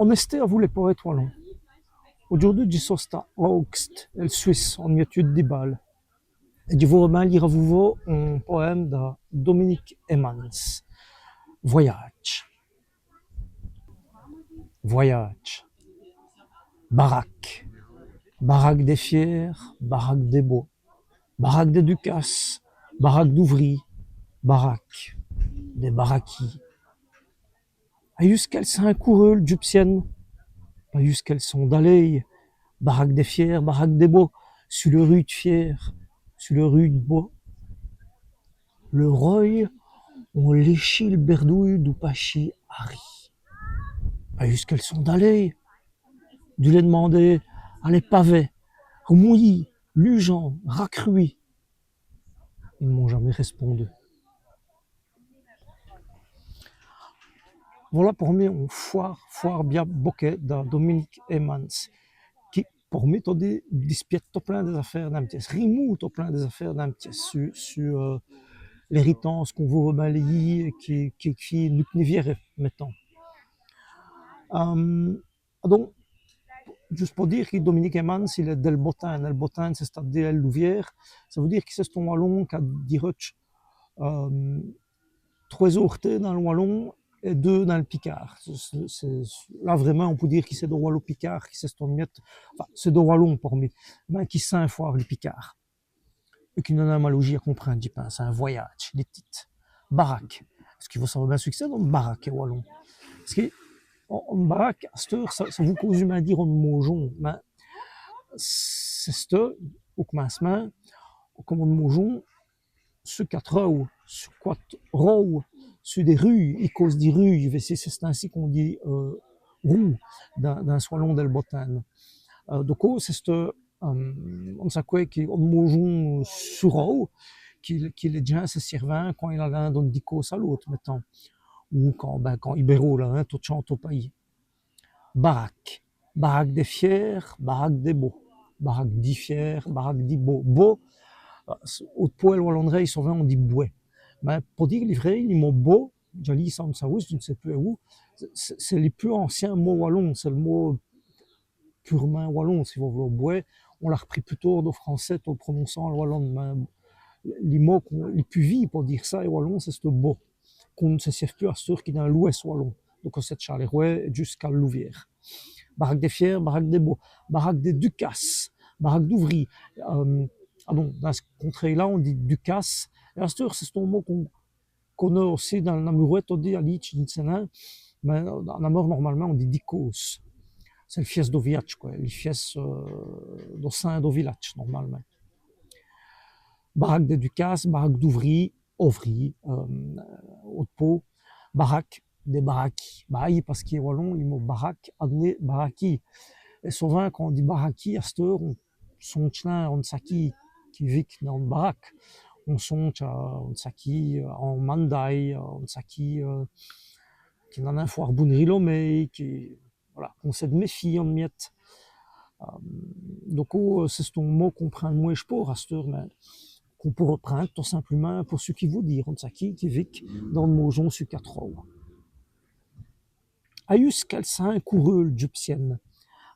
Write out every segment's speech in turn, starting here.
Oneste a voulu poète wallon. Aujourd'hui, je sosta Augst, el Suisse, en étude de bal. Et je vous remets lire à vous un poème de Dominique Emmans. Voyage. Voyage. Baraque. Baraque des fiers, baraque des beaux. Baraque des ducasses, baraque d'ouvriers, baraque des baraquis. Ayus qu'elles sont coureules gypsiennes, ayus qu'elles sont d'allées, baraque des fiers, baraque des beaux, sur le rue de fier, sur le rue de beau. Le roy, on léchit le berdouille du pachi Harry. Ayus qu'elles sont d'allées, du les demander, à les pavés, mouillis, lugeants, racruis. Ils ne m'ont jamais répondu. Voilà pour moi un foire bien bokeh de Dominique Emmans, qui pour moi t'as dit dispute tout plein des affaires d'un petit, rimou tout plein des affaires d'un petit sur l'héritance qu'on veut rebalayer qui nous vient maintenant. Donc juste pour dire que Dominique Emmans il est del Botin c'est c'est-à-dire Louvière, ça veut dire que c'est ton wallon qui a dit trois ortés dans le wallon et deux dans le Picard. Là, vraiment, on peut dire que c'est de Wallon Picard, qui c'est ton miette. Enfin, c'est de Wallon pour moi, mais qui cinq fois le Picard. Et qui n'a pas analogie à comprendre, je pense. C'est un voyage, des titres. Baraque. Est-ce qu'il faut savoir bien succès dans Baraque et Wallon? Parce que, en Baraque, à cette heure, ça vous cause humain dire en mojon, mais c'est cette heure, au commencement, comme on mojon, sur 4 rows, sur 4 rows, sur des rues, ils causent des rues, c'est ainsi qu'on dit roue dans ce wallon del Botan. Donc, c'est on sait quoi, qu'on mange sur row, qui les gens se servent quand il a l'un d'un dicos à l'autre, maintenant, ou quand Ibéro, là, hein, tout chante au pays. Baraque. Baraque des fiers, baraque des beaux. Baraque des fiers, baraque des beaux. Beau, au poil wallonnerais, ils sont on dit bouet. Mais pour dire les vrais, les mots beau, j'ai lu ça en Saousse, je ne sais plus où, c'est les plus anciens mots wallons, c'est le mot purement wallon, si vous voulez, bouet, on l'a repris plutôt au français, en prononçant le wallon. Mais les mots les plus vifs pour dire ça, et wallon, c'est ce beau, qu'on ne se sert plus à ce qui est dans l'ouest wallon. Donc, c'est de Charleroi jusqu'à Louvière. Baraque des fiers, baraque des beaux, baraque des ducasses, baraque d'ouvriers. Dans ce contrée-là, on dit ducasse. Et à cette heure, c'est un mot qu'on a aussi dans la murouette, on dit à l'itch, mais dans la mort, normalement, on dit dikos. C'est le fies d'Oviac, quoi. Le fies do sein d'Ovilac, normalement. Baraque des ducasses, baraque d'ouvriers, ouvriers, haute peau, baraque des baraki. Baraque, parce qu'il y a wallon, le mot baraque, adné, baraki. Et souvent, quand on dit baraki, à cette heure, on songe là, on sait qui vit dans une baraque. On songe on sait qui en Mandai, on sait qui n'en a un foire bounrilo, mais qui, voilà, on sait de méfier en miette. Donc, c'est ce mot qu'on prend le moins pour à cette heure, mais qu'on peut reprendre tout simplement pour ceux qui vous disent, on sait qui vit dans le mojon sur 4 ans. Ayus qu'elle s'a un coureux gypsienne.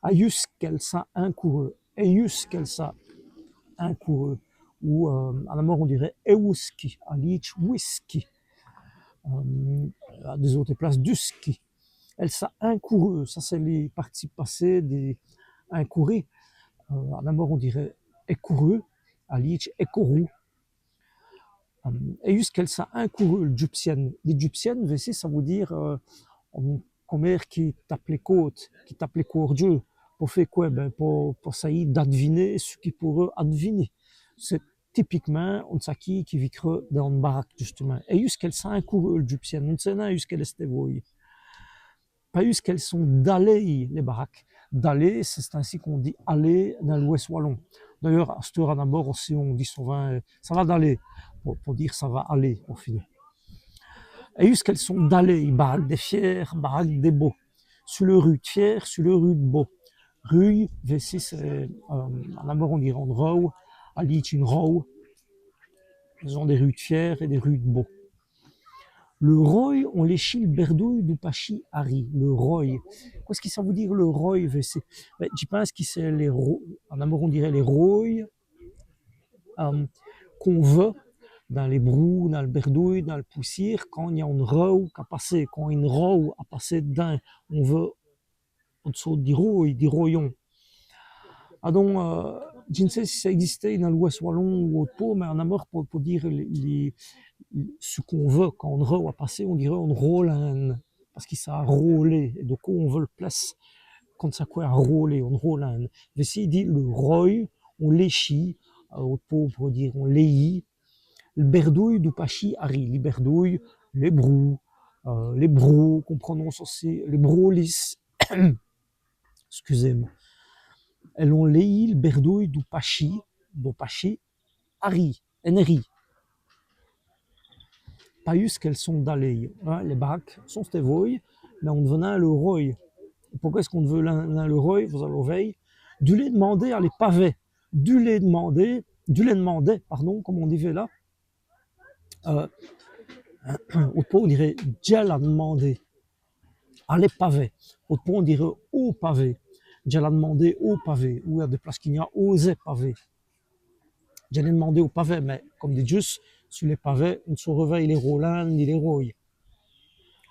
Ayus qu'elle s'a un coureux. Ayus qu'elle s'a un coureux. Ou à la mort on dirait Ewuski, à l'itch whisky. À des autres places du ski. Elle s'a un coureux. Ça c'est les parties passées des un couré. À la mort on dirait écoureux, à l'itch écourou. Ayus qu'elle s'a un coureux gypsienne. Les gypsiennes, ça veut dire comme qui tape les côtes, qui tape les Dieu, pour faire quoi? Pour essayer d'adviner ce qui pourrait adviner. C'est typiquement on sait qui vivra dans une baraque, justement. Et jusqu'elles sont un coureux, l'Égyptienne, on sait pas jusqu'elles étaient voyées. Pas jusqu'elles sont d'aller, les baraques. D'aller, c'est ainsi qu'on dit aller dans l'Ouest wallon. D'ailleurs, à cette heure, d'abord aussi, on dit souvent, ça va d'aller, pour dire ça va aller, au final. Et jusqu'elles sont d'aller, baraque des fiers, baraque des beaux. Sur le rue de fier, sur le rue de beau. Rue, ici, c'est, en amour, on dirait en row, à l'itch, une row. Ils ont des rues de fier et des rues de beau. Le roi, on l'échit le berdouille du pachi Harry. Le roi. Qu'est-ce que ça veut dire le roi? Ben, je pense que c'est les rois. En amour, on dirait les rois qu'on veut dans les brous, dans le berdouille, dans le poussière, quand il y a une roue qui a passé, quand une roue a passé dedans, on veut en dessous du roi, du royaume. Ah donc, je ne sais si ça existait dans l'Ouest wallon ou autre part, mais en amour, pour dire ce qu'on veut, quand on roue a passé, on dirait on roule parce qu'il ça a roulé, et donc on veut le place quand ça quoi a roulé, on roule un. Mais s'il dit le roi, on l'échit, autre part pour dire on l'éit, le berdouille du pachi Harry, les berdouilles, les brous, qu'on prononce aussi, les brolis, excusez-moi. Elles ont l'éi, le berdouille du pachi Harry, Henry. Pas eu qu'elles sont d'aller. Hein, les bacs sont des voies, mais on devenait le roi. Pourquoi est-ce qu'on veut le roi? Vous allez veille. Du lait demander à les pavés. Du lait demander, pardon, comme on disait là. Au pot, on dirait Dieu l'a demandé. À les pavés. Au pot, on dirait au pavé. Dieu l'a demandé au pavé. Ou à des places qu'il y a osé pavé. Dieu l'a demandé au pavé, mais comme dit juste, sur les pavés, on ne se réveille les Roland ni les Roy.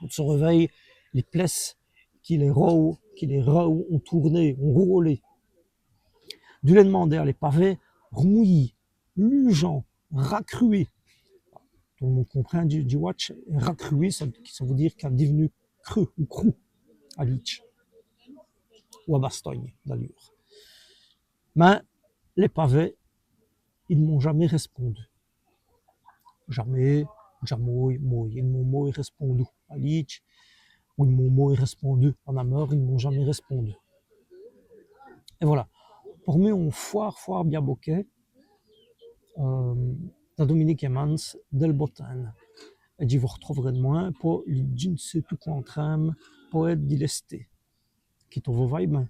On se réveille les places qui les row ont tourné, ont roulé. Du lait demander à les pavés, rouillis, lugeant, racrué. Tout le monde comprend du watch, racrué, ça veut dire qu'il a devenu creux ou crou à Litch ou à Bastogne d'allure. Mais les pavés, ils ne m'ont jamais répondu. Jamais, ils m'ont répondu à Litch, ou ils m'ont répondu en amour, ils ne m'ont jamais répondu. Et voilà. Pour moi, on foire bien bokeh, da Dominique Emmans, del Botan. Et j'y vous retrouverai de moins pour je ne sais plus quoi en trame, poète d'Ilesté. Qui t'en vaut bien.